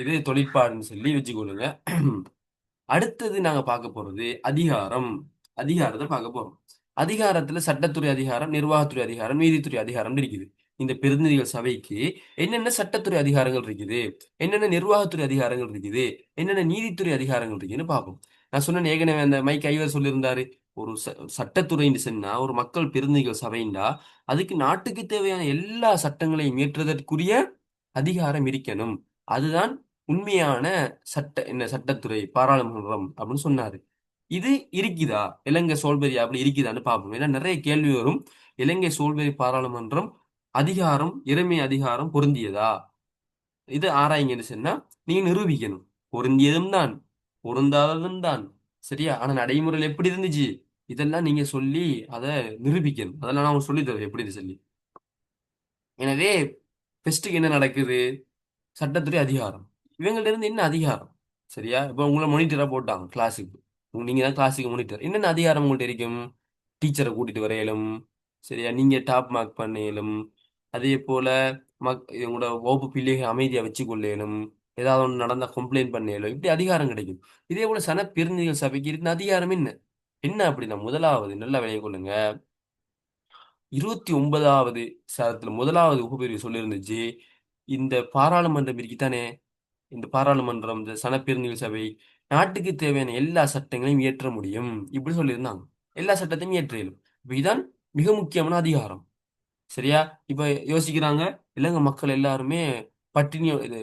இது தொழிற்பாடுன்னு சொல்லி வச்சுக்கொள்ளுங்க. அடுத்தது நாங்க பார்க்க போறது அதிகாரம். அதிகாரத்த பார்க்க போறோம். அதிகாரத்துல சட்டத்துறை அதிகாரம், நிர்வாகத்துறை அதிகாரம், நீதித்துறை அதிகாரம்னு இருக்குது. இந்த பிரதிநிதிகள் சபைக்கு என்னென்ன சட்டத்துறை அதிகாரங்கள் இருக்குது, என்னென்ன நிர்வாகத்துறை அதிகாரங்கள் இருக்குது, என்னென்ன நீதித்துறை அதிகாரங்கள் இருக்குன்னு பார்ப்போம். நான் சொன்னேன் ஏற்கனவே அந்த மைக் ஐவர் சொல்லியிருந்தாரு. ஒரு சட்டத்துறைன்னு சொன்னா, ஒரு மக்கள் பிரதிநிதிகள் சபைண்டா, அதுக்கு நாட்டுக்கு தேவையான எல்லா சட்டங்களையும் இயற்றுவதற்குரிய அதிகாரம் இருக்கணும். அதுதான் உண்மையான சட்டத்துறை பாராளுமன்றம் அப்படின்னு சொன்னாரு. இது இருக்குதா? இலங்கை சோல்பரி அப்படி இருக்குதான்னு பார்ப்போம். ஏன்னா நிறைய கேள்வி வரும். இலங்கை சோல்பரி பாராளுமன்றம் அதிகாரம், இறைமை அதிகாரம் பொருந்தியதா? இது ஆராய்ங்கன்னு சொன்னா நீங்க நிரூபிக்கணும். பொருந்தியதும் தான், பொருந்தாததும் தான். சரியா? ஆனா நடைமுறையில் எப்படி இருந்துச்சு? இதெல்லாம் நீங்க சொல்லி அதை நிரூபிக்கணும். அதெல்லாம் நான் சொல்லி தருவேன் எப்படின்னு சொல்லி. எனவே ஃபெஸ்ட்டுக்கு என்ன நடக்குது? சட்டத்துறை அதிகாரம். இவங்கள்ட்ட இருந்து என்ன அதிகாரம்? சரியா? இப்போ உங்களை மானிட்டரா போட்டாங்க கிளாஸுக்கு. நீங்க தான் கிளாஸுக்கு மானிட்டர். என்னென்ன அதிகாரம் உங்கள்ட்ட இருக்கும்? டீச்சரை கூட்டிட்டு வர இயலும். சரியா? நீங்க டாப் மார்க் பண்ண இயலும். அதே போல உங்களோட வகுப்பு பிள்ளைகளை அமைதியா வச்சுக்கொள்ள இயலும். ஏதாவது ஒன்று நடந்தா கம்ப்ளைண்ட் பண்ண இயலும். இப்படி அதிகாரம் கிடைக்கும். இதே போல பிரதிநிதிகள் சபைக்கு இருக்கிற அதிகாரம் என்ன? என்ன அப்படின்னா முதலாவது நல்ல விளைய கொள்ளுங்க. 29வது சதத்துல முதலாவது உபபிரிவு சொல்லியிருந்துச்சு. இந்த பாராளுமன்றம் இருக்குதானே, இந்த பாராளுமன்றம், இந்த சனப்பிரதிநிதிகள் சபை நாட்டுக்கு தேவையான எல்லா சட்டங்களையும் இயற்ற முடியும். இப்படி சொல்லியிருந்தாங்க. எல்லா சட்டத்தையும் இயற்ற இயலும். இப்ப இதான் மிக முக்கியமான அதிகாரம். சரியா? இப்ப யோசிக்கிறாங்க, இலங்கை மக்கள் எல்லாருமே பட்டினி இது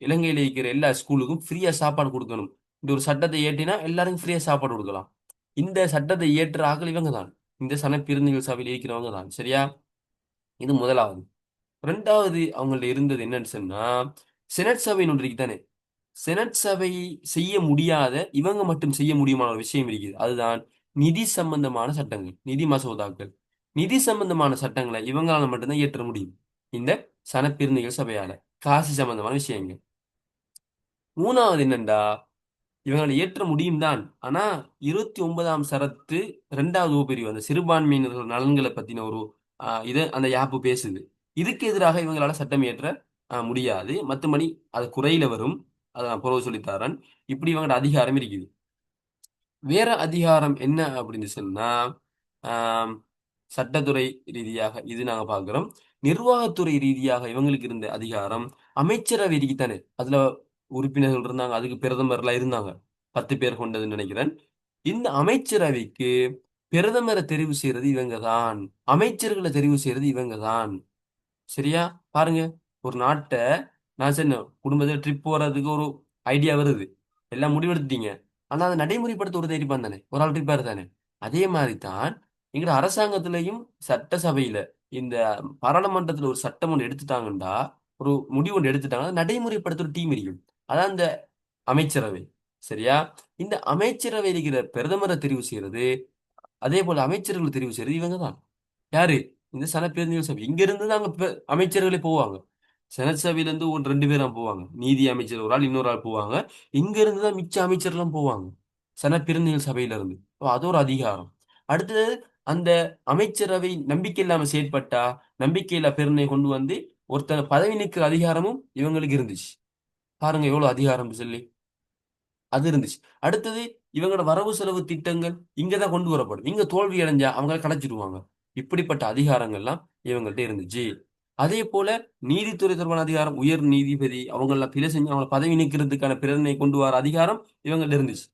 இலங்கையில இருக்கிற எல்லா ஸ்கூலுக்கும் ஃப்ரீயா சாப்பாடு கொடுக்கணும். இந்த ஒரு சட்டத்தை இயற்றினா எல்லாருக்கும் ஃப்ரீயா சாப்பாடு கொடுக்கலாம். இந்த சட்டத்தை இயற்ற ஆக்கள் இவங்க தான். இந்த சனப்பிரதிநிதிகள் சபையில் இருக்கிறவங்க தான். சரியா? இது முதலாவது. 2வது அவங்கள்ட்ட இருந்தது என்னன்னு சொன்னா, செனட் சபைன்னு ஒன்று இருக்குதானே, செனட் சபை செய்ய முடியாத இவங்க மட்டும் செய்ய முடியுமான ஒரு விஷயம் இருக்குது. அதுதான் நிதி சம்பந்தமான சட்டங்கள், நிதி மசோதாக்கள். நிதி சம்பந்தமான சட்டங்களை இவங்களால மட்டும்தான் இயற்ற முடியும். இந்த சனப்பிரதிநிதிகள் சபையால காசு சம்பந்தமான விஷயங்கள். 3வது என்னண்டா, இவங்களை இயற்ற முடியும் தான். ஆனா 29ஆம் சரத்து 2வது உபபிரிவு அந்த சிறுபான்மையினர்கள் நலன்களை பத்தின ஒரு இது அந்த யாப்பு பேசுது. இதுக்கு எதிராக இவங்களால சட்டம் இயற்ற முடியாது. மத்தபடி அது குறையில வரும். அதை நான் பிறகு சொல்லித்தாரேன். இப்படி இவங்களோட அதிகாரம் இருக்குது. வேற அதிகாரம் என்ன அப்படின்னு சொன்னா, ஆம், சட்டத்துறை ரீதியாக இது நாங்க பார்க்கிறோம். நிர்வாகத்துறை ரீதியாக இவங்களுக்கு இருந்த அதிகாரம் அமைச்சரவை இருக்குதானே, அதுல உறுப்பினர்கள் இருந்தாங்க, அதுக்கு பிரதமர்லாம் இருந்தாங்க. 10 பேர் கொண்டதுன்னு நினைக்கிறேன். இந்த அமைச்சரவைக்கு பிரதமரை தெரிவு செய்யறது இவங்க தான். அமைச்சர்களை தெரிவு செய்யறது இவங்க தான். சரியா? பாருங்க, ஒரு நாட்டை நான் சொன்னேன் குடும்பத்துல ட்ரிப் போறதுக்கு ஒரு ஐடியா வருது. எல்லாம் முடிவெடுத்தீங்க. ஆனா அதை நடைமுறைப்படுத்த ஒரு தைரியம் தானே, ஒரு ஆள் ட்ரிப்பா தானே. அதே மாதிரி தான் எங்க அரசாங்கத்திலையும் சட்டசபையில இந்த பாராளுமன்றத்துல ஒரு சட்டம் ஒன்று எடுத்துட்டாங்கண்டா, ஒரு முடிவு ஒன்று எடுத்துட்டாங்கன்னா நடைமுறைப்படுத்த ஒரு டீம் இருக்கும். அதான் இந்த அமைச்சரவை. சரியா? இந்த அமைச்சரவை இருக்கிற பிரதமரை தெரிவு செய்யறது, அதே போல அமைச்சர்களை தெரிவு செய்யறது இவங்க தான். யாரு? இந்த சனப்பிரதிநிதிகள் சபை. இங்க இருந்து தான் அங்க அமைச்சர்களே போவாங்க. செனட் சபையில இருந்து ஒரு 2 பேர் தான் போவாங்க. நீதி அமைச்சர் ஒரு ஆள், இன்னொரு ஆள் போவாங்க. இங்க இருந்து தான் மிச்ச அமைச்சர்லாம் போவாங்க. சனப்பிரதிநிதிகள் சபையில இருந்து. அது ஒரு அதிகாரம். அடுத்தது அந்த அமைச்சரவை நம்பிக்கை இல்லாம செயற்பட்டா, நம்பிக்கையில்லா பிரேரணை கொண்டு வந்து ஒருத்தனை பதவி நீக்குற அதிகாரமும் இவங்களுக்கு இருந்துச்சு. பாருங்க எவ்வளவு அதிகாரம் சொல்லி. அது இருந்துச்சு. அடுத்தது இவங்களோட வரவு செலவு திட்டங்கள் இங்கதான் கொண்டு வரப்படும். இங்க தோல்வி அடைஞ்சா அவங்கள கலைச்சிடுவாங்க. இப்படிப்பட்ட அதிகாரங்கள்லாம் இவங்கள்ட்ட இருந்துச்சு. அதே போல நீதித்துறை தொடர்பான அதிகாரம், உயர் நீதிபதி அவங்கள பிழை செஞ்சு அவங்கள பதவி நீக்கிறதுக்கான பிரேரணை கொண்டு வர அதிகாரம் இவங்கள்ட்ட இருந்துச்சு.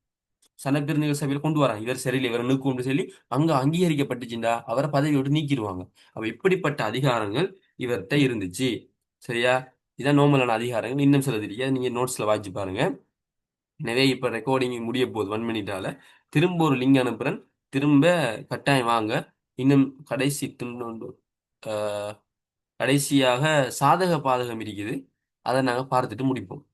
சனப்பிரதிநிதிகள் சபையில கொண்டு வராங்க. இவர் சரியில்லை, இவரை நீக்கும்னு சொல்லி அங்க அங்கீகரிக்கப்பட்டுச்சுண்டா அவரை பதவியை விட்டு நீக்கிடுவாங்க. அப்ப இப்படிப்பட்ட அதிகாரங்கள் இவர்கிட்ட இருந்துச்சு. சரியா? இதான் நோமலான அதிகாரங்கள். இன்னும் சில தெரியாது, நீங்க நோட்ஸ்ல வாசிச்சு பாருங்க. எனவே இப்ப ரெக்கார்டிங் முடிய போகுது 1 மினிட்டால. திரும்ப ஒரு லிங்க் அனுப்புறேன். திரும்ப கட்டாயம் வாங்க. இன்னும் கடைசி துண்டு அஹ், கடைசியாக சாதக பாதகம் இருக்குது. அதை நாங்க பார்த்துட்டு முடிப்போம்.